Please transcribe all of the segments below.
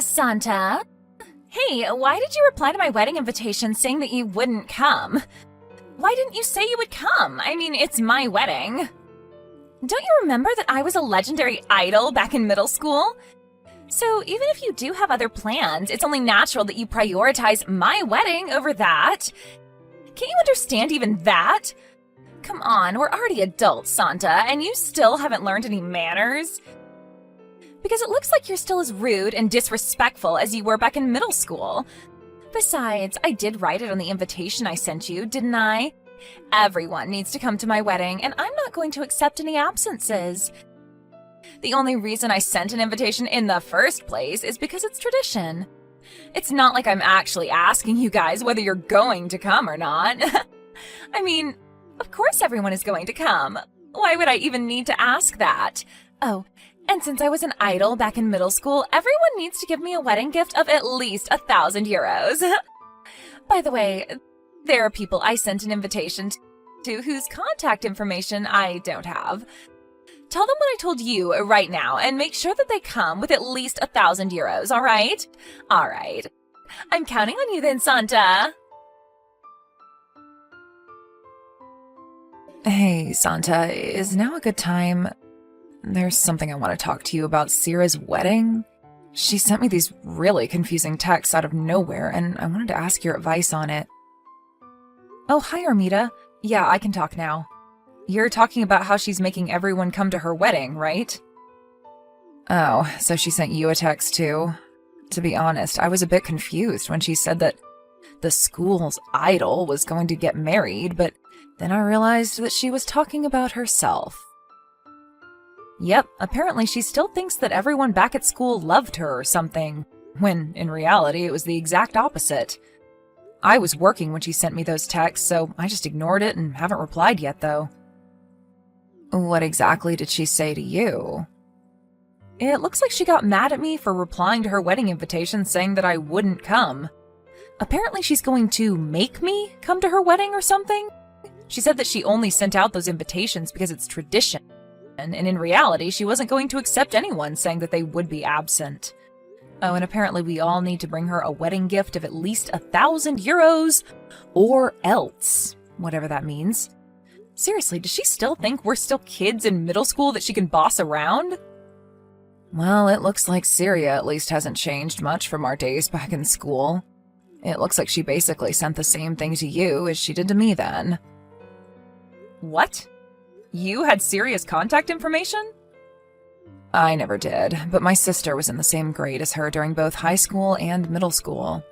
Santa? Hey, why did you reply to my wedding invitation saying that you wouldn't come? Why didn't you say you would come? I mean, it's my wedding. Don't you remember that I was a legendary idol back in middle school? So even if you do have other plans, it's only natural that you prioritize my wedding over that. Can't you understand even that? Come on, we're already adults, Santa, and you still haven't learned any manners? Because it looks like you're still as rude and disrespectful as you were back in middle school. Besides, I did write it on the invitation I sent you, didn't I? Everyone needs to come to my wedding, and I'm not going to accept any absences. The only reason I sent an invitation in the first place is because it's tradition. It's not like I'm actually asking you guys whether you're going to come or not. I mean, of course everyone is going to come. Why would I even need to ask that? Oh, and since I was an idol back in middle school, everyone needs to give me a wedding gift of at least 1,000 euros. By the way, there are people I sent an invitation to whose contact information I don't have. Tell them what I told you right now and make sure that they come with at least 1,000 euros, all right? All right. I'm counting on you then, Santa. Hey, Santa, is now a good time? There's something I want to talk to you about Sierra's wedding. She sent me these really confusing texts out of nowhere, and I wanted to ask your advice on it. Oh, hi, Armida. Yeah, I can talk now. You're talking about how she's making everyone come to her wedding, right? Oh, so she sent you a text too? To be honest, I was a bit confused when she said that the school's idol was going to get married, but then I realized that she was talking about herself. Yep, apparently she still thinks that everyone back at school loved her or something, when in reality it was the exact opposite. I was working when she sent me those texts, so I just ignored it and haven't replied yet, though. What exactly did she say to you? It looks like she got mad at me for replying to her wedding invitation saying that I wouldn't come. Apparently she's going to make me come to her wedding or something. She said that she only sent out those invitations because it's tradition, and in reality she wasn't going to accept anyone saying that they would be absent. Oh, and apparently we all need to bring her a wedding gift of at least 1,000 euros, or else, whatever that means. Seriously, does she still think we're still kids in middle school that she can boss around? Well, it looks like Syria at least hasn't changed much from our days back in school. It looks like she basically sent the same thing to you as she did to me then. What? You had Syria's contact information? I never did, but my sister was in the same grade as her during both high school and middle school.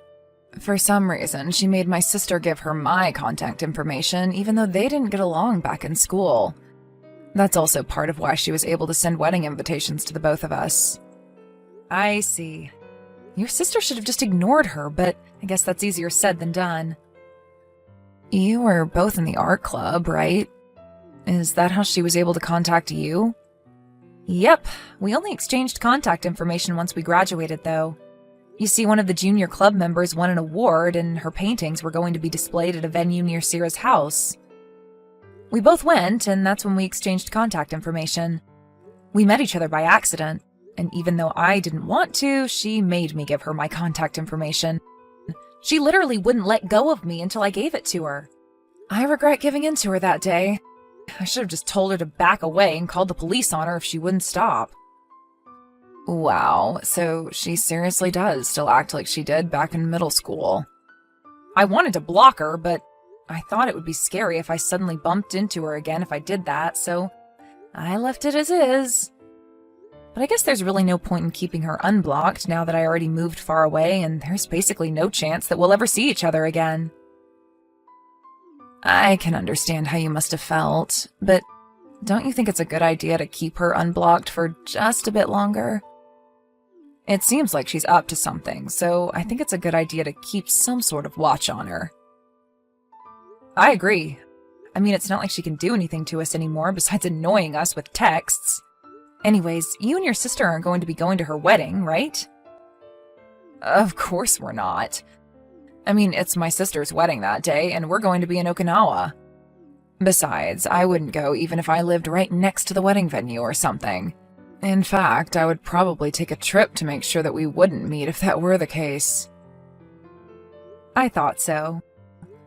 For some reason, she made my sister give her my contact information, even though they didn't get along back in school. That's also part of why she was able to send wedding invitations to the both of us. I see. Your sister should have just ignored her, but I guess that's easier said than done. You were both in the art club, right? Is that how she was able to contact you? Yep, we only exchanged contact information once we graduated, though. You see, one of the junior club members won an award, and her paintings were going to be displayed at a venue near Sierra's house. We both went, and that's when we exchanged contact information. We met each other by accident, and even though I didn't want to, she made me give her my contact information. She literally wouldn't let go of me until I gave it to her. I regret giving in to her that day. I should have just told her to back away and called the police on her if she wouldn't stop. Wow, so she seriously does still act like she did back in middle school. I wanted to block her, but I thought it would be scary if I suddenly bumped into her again if I did that, so I left it as is. But I guess there's really no point in keeping her unblocked now that I already moved far away and there's basically no chance that we'll ever see each other again. I can understand how you must have felt, but don't you think it's a good idea to keep her unblocked for just a bit longer? It seems like she's up to something, so I think it's a good idea to keep some sort of watch on her. I agree. I mean, it's not like she can do anything to us anymore besides annoying us with texts. Anyways, you and your sister aren't going to be going to her wedding, right? Of course we're not. I mean, it's my sister's wedding that day, and we're going to be in Okinawa. Besides, I wouldn't go even if I lived right next to the wedding venue or something. In fact, I would probably take a trip to make sure that we wouldn't meet if that were the case. I thought so.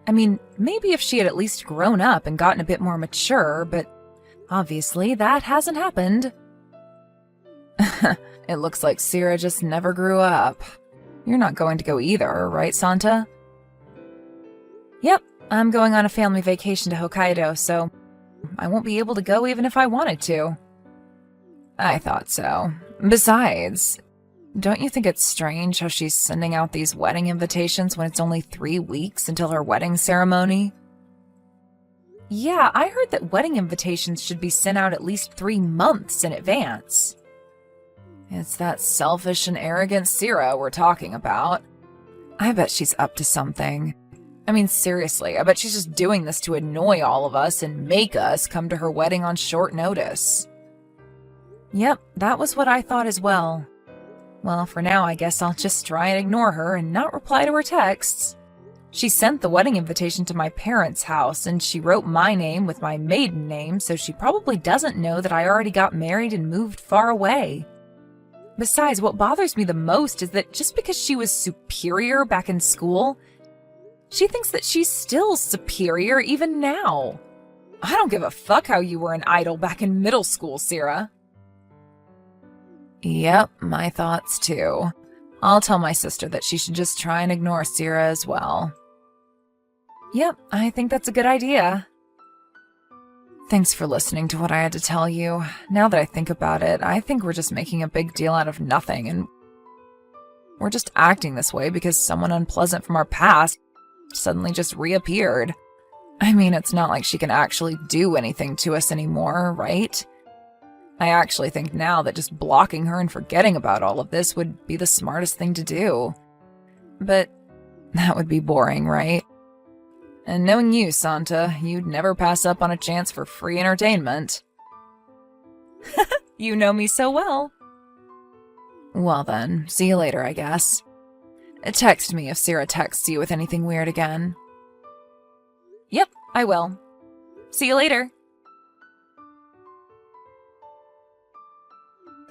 I mean, maybe if she had at least grown up and gotten a bit more mature, but obviously that hasn't happened. It looks like Sierra just never grew up. You're not going to go either, right, Santa? Yep, I'm going on a family vacation to Hokkaido, so I won't be able to go even if I wanted to. I thought so. Besides, don't you think it's strange how she's sending out these wedding invitations when it's only 3 weeks until her wedding ceremony? Yeah, I heard that wedding invitations should be sent out at least 3 months in advance. It's that selfish and arrogant Sierra we're talking about. I bet she's up to something. I mean, seriously, I bet she's just doing this to annoy all of us and make us come to her wedding on short notice. Yep, that was what I thought as well. Well, for now, I guess I'll just try and ignore her and not reply to her texts. She sent the wedding invitation to my parents' house, and she wrote my name with my maiden name, so she probably doesn't know that I already got married and moved far away. Besides, what bothers me the most is that just because she was superior back in school, she thinks that she's still superior even now. I don't give a fuck how you were an idol back in middle school, Sierra. Yep, my thoughts too. I'll tell my sister that she should just try and ignore Sierra as well. Yep, I think that's a good idea. Thanks for listening to what I had to tell you. Now that I think about it, I think we're just making a big deal out of nothing, and we're just acting this way because someone unpleasant from our past suddenly just reappeared. I mean, it's not like she can actually do anything to us anymore, right? I actually think now that just blocking her and forgetting about all of this would be the smartest thing to do. But that would be boring, right? And knowing you, Santa, you'd never pass up on a chance for free entertainment. You know me so well. Well then, see you later, I guess. Text me if Sierra texts you with anything weird again. Yep, I will. See you later.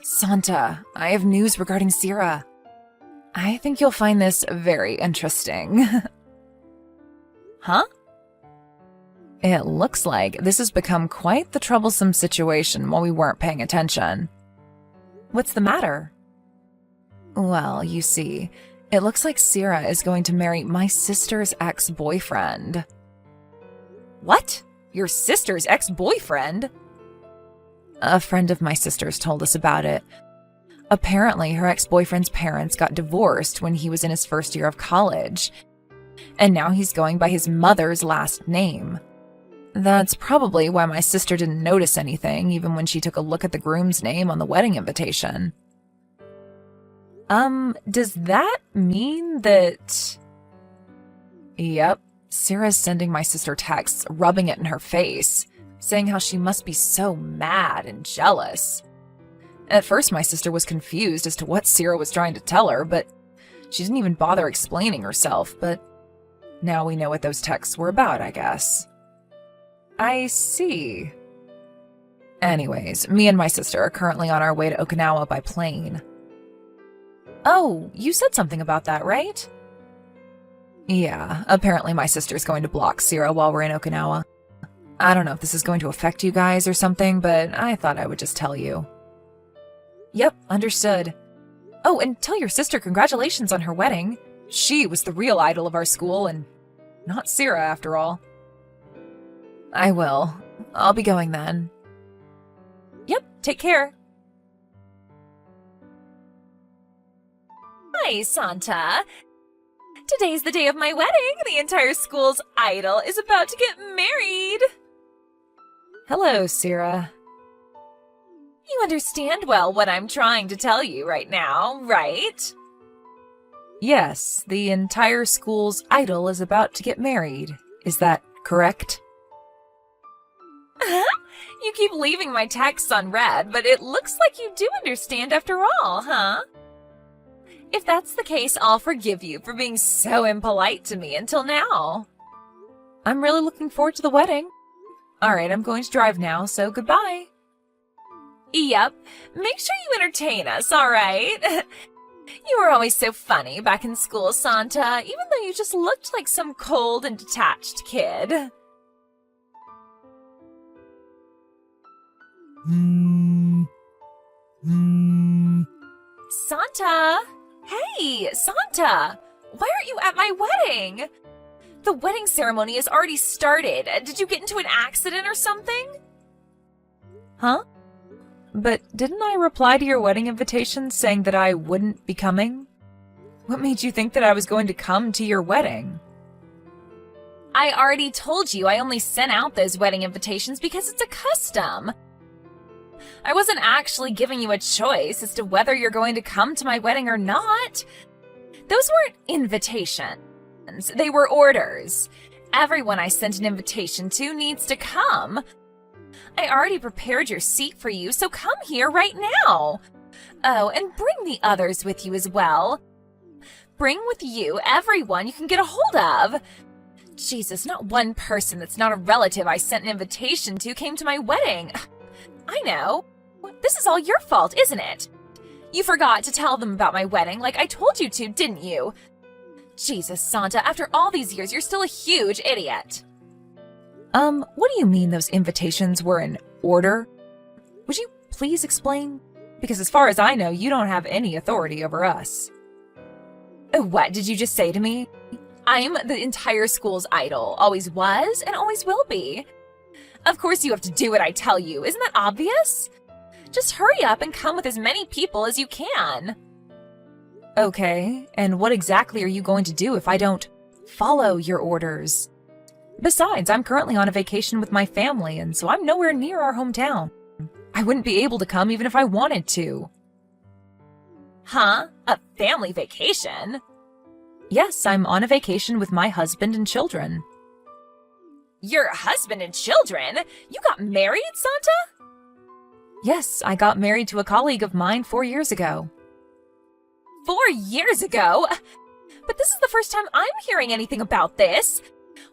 Santa, I have news regarding Sierra. I think you'll find this very interesting. Huh? It looks like this has become quite the troublesome situation while we weren't paying attention. What's the matter? Well, you see, it looks like Sierra is going to marry my sister's ex-boyfriend. What? Your sister's ex-boyfriend? A friend of my sister's told us about it. Apparently, her ex-boyfriend's parents got divorced when he was in his first year of college, and now he's going by his mother's last name. That's probably why my sister didn't notice anything, even when she took a look at the groom's name on the wedding invitation. Does that mean that... Yep, Sierra's sending my sister texts, rubbing it in her face, saying how she must be so mad and jealous. At first, my sister was confused as to what Sierra was trying to tell her, but she didn't even bother explaining herself, but now we know what those texts were about, I guess. I see. Anyways, me and my sister are currently on our way to Okinawa by plane. Oh, you said something about that, right? Yeah, apparently my sister's going to block Sierra while we're in Okinawa. I don't know if this is going to affect you guys or something, but I thought I would just tell you. Yep, understood. Oh, and tell your sister congratulations on her wedding. She was the real idol of our school, and not Sierra after all. I will. I'll be going then. Yep, take care. Hi, Santa. Today's the day of my wedding. The entire school's idol is about to get married. Hello, Sierra. You understand well what I'm trying to tell you right now, right? Yes, the entire school's idol is about to get married. Is that correct? You keep leaving my texts unread, but it looks like you do understand after all, huh? If that's the case, I'll forgive you for being so impolite to me until now. I'm really looking forward to the wedding. All right, I'm going to drive now, so goodbye. Yep, make sure you entertain us, all right? You were always so funny back in school, Santa, even though you just looked like some cold and detached kid. Santa! Hey, Santa! Why aren't you at my wedding? The wedding ceremony has already started. Did you get into an accident or something? Huh? But didn't I reply to your wedding invitation saying that I wouldn't be coming? What made you think that I was going to come to your wedding? I already told you I only sent out those wedding invitations because it's a custom. I wasn't actually giving you a choice as to whether you're going to come to my wedding or not. Those weren't invitations. They were orders. Everyone I sent an invitation to needs to come. I already prepared your seat for you, so come here right now. Oh, and bring the others with you as well. Bring with you everyone you can get a hold of. Jesus, not one person that's not a relative I sent an invitation to came to my wedding. I know. This is all your fault, isn't it? You forgot to tell them about my wedding like I told you to, didn't you? Jesus, Santa, after all these years, you're still a huge idiot. What do you mean those invitations were in order? Would you please explain? Because as far as I know, you don't have any authority over us. What did you just say to me? I'm the entire school's idol, always was and always will be. Of course you have to do what I tell you, isn't that obvious? Just hurry up and come with as many people as you can. Okay, and what exactly are you going to do if I don't follow your orders? Besides, I'm currently on a vacation with my family, and so I'm nowhere near our hometown. I wouldn't be able to come even if I wanted to. Huh? A family vacation? Yes, I'm on a vacation with my husband and children. Your husband and children? You got married, Santa? Yes, I got married to a colleague of mine 4 years ago. 4 years ago? But this is the first time I'm hearing anything about this.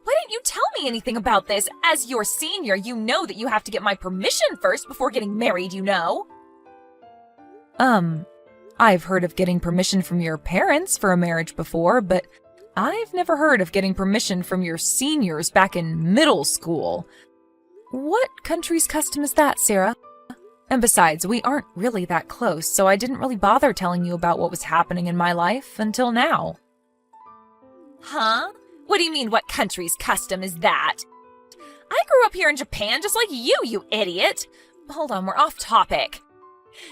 Why didn't you tell me anything about this? As your senior, you know that you have to get my permission first before getting married, you know? I've heard of getting permission from your parents for a marriage before, but I've never heard of getting permission from your seniors back in middle school. What country's custom is that, Sarah? And besides, we aren't really that close, so I didn't really bother telling you about what was happening in my life until now. Huh? What do you mean, what country's custom is that? I grew up here in Japan just like you idiot. Hold on, we're off topic.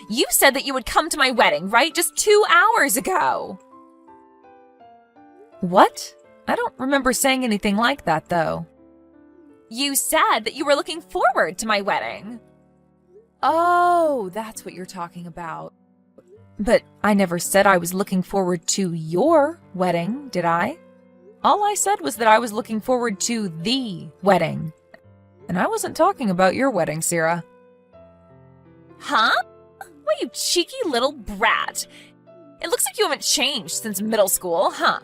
You said that you would come to my wedding, right? Just 2 hours ago. What? I don't remember saying anything like that, though. You said that you were looking forward to my wedding. Oh, that's what you're talking about. But I never said I was looking forward to your wedding, did I? All I said was that I was looking forward to the wedding. And I wasn't talking about your wedding, Sarah. Huh? What, you cheeky little brat. It looks like you haven't changed since middle school, huh?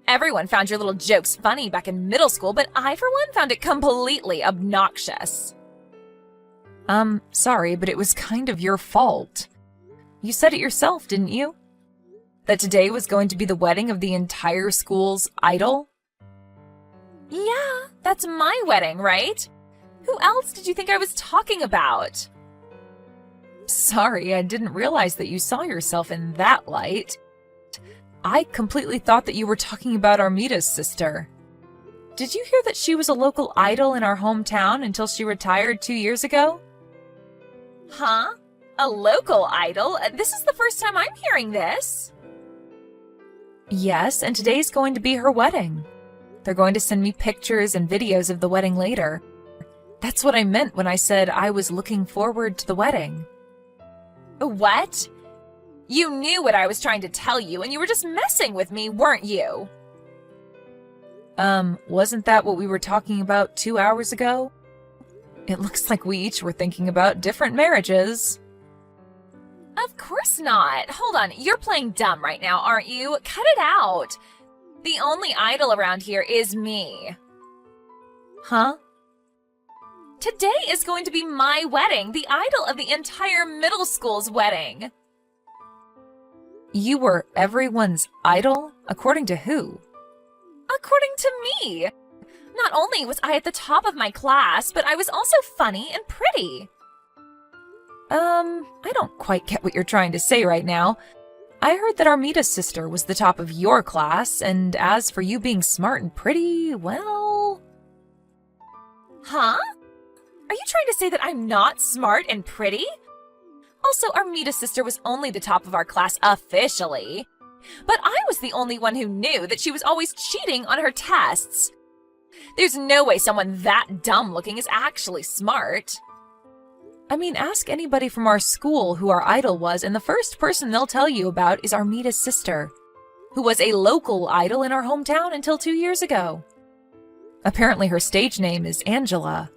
Everyone found your little jokes funny back in middle school, but I, for one, found it completely obnoxious. Sorry, but it was kind of your fault. You said it yourself, didn't you? That today was going to be the wedding of the entire school's idol? Yeah, that's my wedding, right? Who else did you think I was talking about? Sorry, I didn't realize that you saw yourself in that light. I completely thought that you were talking about Armita's sister. Did you hear that she was a local idol in our hometown until she retired 2 years ago? Huh? A local idol? This is the first time I'm hearing this. Yes, and today's going to be her wedding. They're going to send me pictures and videos of the wedding later. That's what I meant when I said I was looking forward to the wedding. What? You knew what I was trying to tell you, and you were just messing with me, weren't you? Wasn't that what we were talking about 2 hours ago? It looks like we each were thinking about different marriages. Of course not. Hold on, you're playing dumb right now, aren't you? Cut it out. The only idol around here is me. Huh? Today is going to be my wedding, the idol of the entire middle school's wedding. You were everyone's idol? According to who? According to me. Not only was I at the top of my class, but I was also funny and pretty. I don't quite get what you're trying to say right now. I heard that Armita's sister was the top of your class, and as for you being smart and pretty, well... Huh? Are you trying to say that I'm not smart and pretty? Also, Armita's sister was only the top of our class officially. But I was the only one who knew that she was always cheating on her tests. There's no way someone that dumb-looking is actually smart. I mean, ask anybody from our school who our idol was, and the first person they'll tell you about is Armita's sister, who was a local idol in our hometown until 2 years ago. Apparently her stage name is Angela.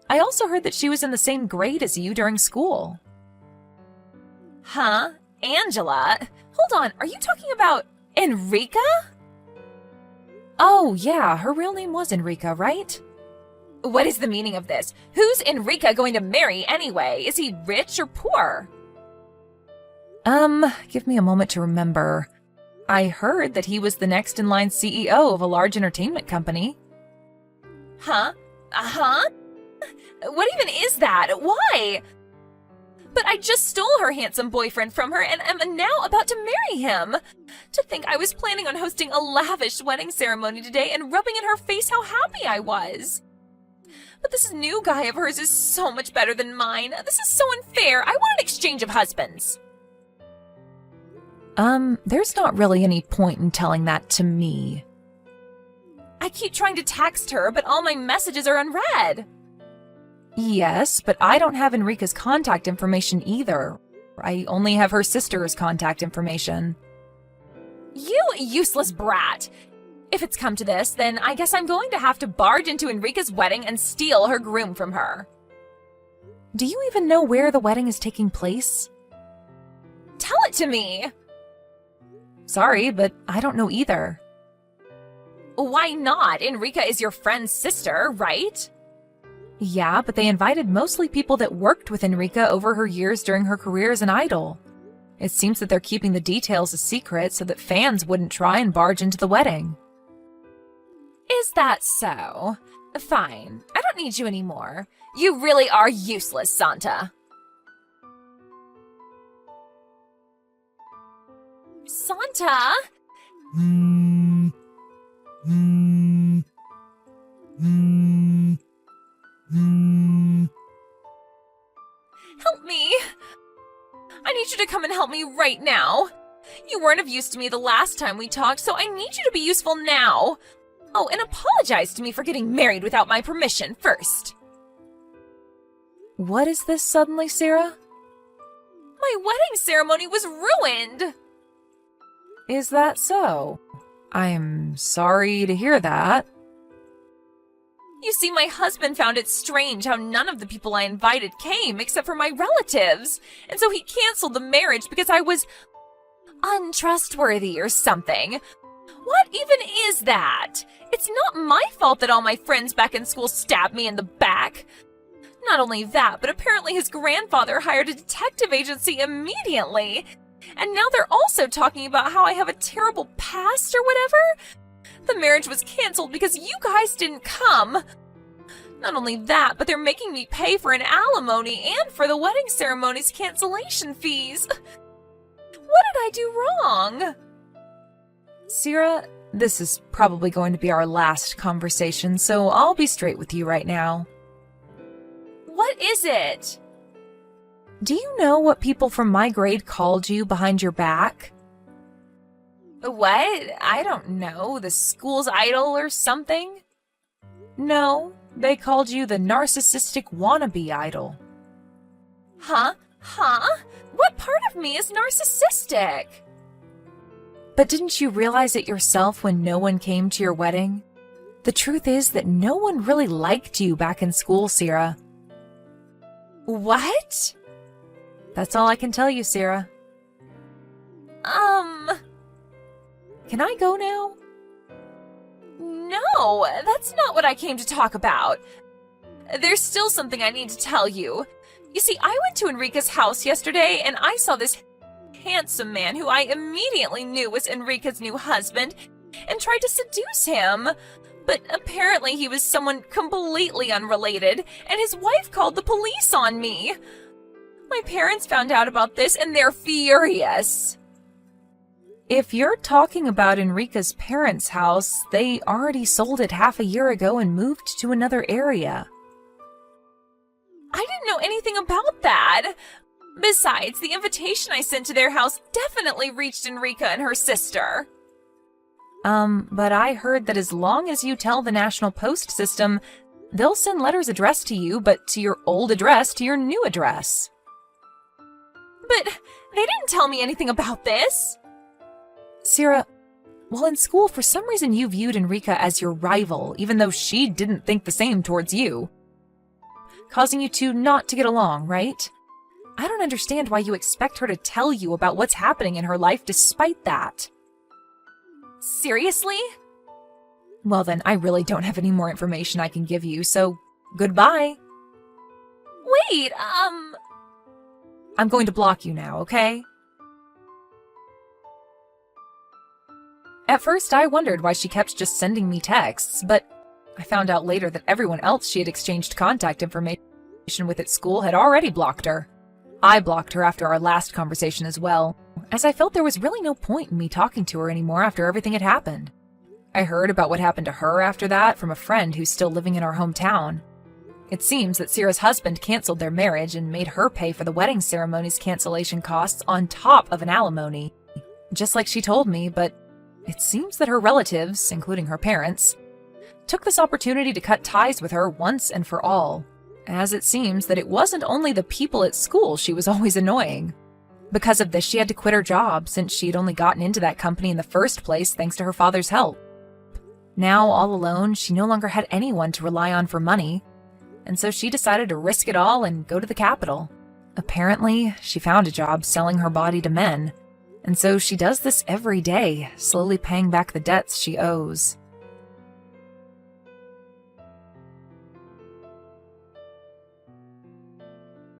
I also heard that she was in the same grade as you during school. Huh? Angela? Hold on, are you talking about Enrica? Oh, yeah, her real name was Enrica, right? What is the meaning of this? Who's Enrica going to marry anyway? Is he rich or poor? Give me a moment to remember. I heard that he was the next in line CEO of a large entertainment company. Huh? Uh-huh? What even is that? Why? But I just stole her handsome boyfriend from her and am now about to marry him. To think I was planning on hosting a lavish wedding ceremony today and rubbing in her face how happy I was. But this new guy of hers is so much better than mine. This is so unfair. I want an exchange of husbands. There's not really any point in telling that to me. I keep trying to text her, but all my messages are unread. Yes, but I don't have Enrica's contact information either. I only have her sister's contact information. You useless brat! If it's come to this, then I guess I'm going to have to barge into Enrica's wedding and steal her groom from her. Do you even know where the wedding is taking place? Tell it to me! Sorry, but I don't know either. Why not? Enrica is your friend's sister, right? Yeah, but they invited mostly people that worked with Enrica over her years during her career as an idol. It seems that they're keeping the details a secret so that fans wouldn't try and barge into the wedding. Is that so? Fine. I don't need you anymore. You really are useless, Santa. Santa? Help me! I need you to come and help me right now. You weren't of use to me the last time we talked, so I need you to be useful now. Oh, and apologize to me for getting married without my permission first. What is this suddenly, Sarah? My wedding ceremony was ruined. Is that so? I'm sorry to hear that. You see, my husband found it strange how none of the people I invited came except for my relatives, and so he canceled the marriage because I was untrustworthy or something. What even is that? It's not my fault that all my friends back in school stabbed me in the back. Not only that, but apparently his grandfather hired a detective agency immediately. And now they're also talking about how I have a terrible past or whatever. The marriage was canceled because you guys didn't come. Not only that, but they're making me pay for an alimony and for the wedding ceremony's cancellation fees. What did I do wrong? Sarah, this is probably going to be our last conversation, so I'll be straight with you right now. What is it? Do you know what people from my grade called you behind your back? What? I don't know. The school's idol or something? No, they called you the narcissistic wannabe idol. Huh? What part of me is narcissistic? But didn't you realize it yourself when no one came to your wedding? The truth is that no one really liked you back in school, Sarah. What? That's all I can tell you, Sarah. Can I go now? No, that's not what I came to talk about. there's still something I need to tell you. You see, I went to Enrica's house yesterday and I saw this handsome man who I immediately knew was Enrica's new husband and tried to seduce him. But apparently he was someone completely unrelated, and his wife called the police on me. My parents found out about this and they're furious. If you're talking about Enrica's parents' house, they already sold it half a year ago and moved to another area. I didn't know anything about that. Besides, the invitation I sent to their house definitely reached Enrica and her sister. But I heard that as long as you tell the National Post System, they'll send letters addressed to you, but to your old address to your new address. But they didn't tell me anything about this. Sierra, well, in school, for some reason you viewed Enrica as your rival, even though she didn't think the same towards you. Causing you two not to get along, right? I don't understand why you expect her to tell you about what's happening in her life despite that. Seriously? Well then, I really don't have any more information I can give you, so goodbye. Wait, I'm going to block you now, okay? At first, I wondered why she kept just sending me texts, but I found out later that everyone else she had exchanged contact information with at school had already blocked her. I blocked her after our last conversation as well, as I felt there was really no point in me talking to her anymore after everything had happened. I heard about what happened to her after that from a friend who's still living in our hometown. It seems that Sierra's husband canceled their marriage and made her pay for the wedding ceremony's cancellation costs on top of an alimony, just like she told me, but it seems that her relatives, including her parents, took this opportunity to cut ties with her once and for all, as it seems that it wasn't only the people at school she was always annoying. Because of this, she had to quit her job since she'd only gotten into that company in the first place thanks to her father's help. Now, all alone, she no longer had anyone to rely on for money, and so she decided to risk it all and go to the capital. Apparently, she found a job selling her body to men, and so she does this every day, slowly paying back the debts she owes.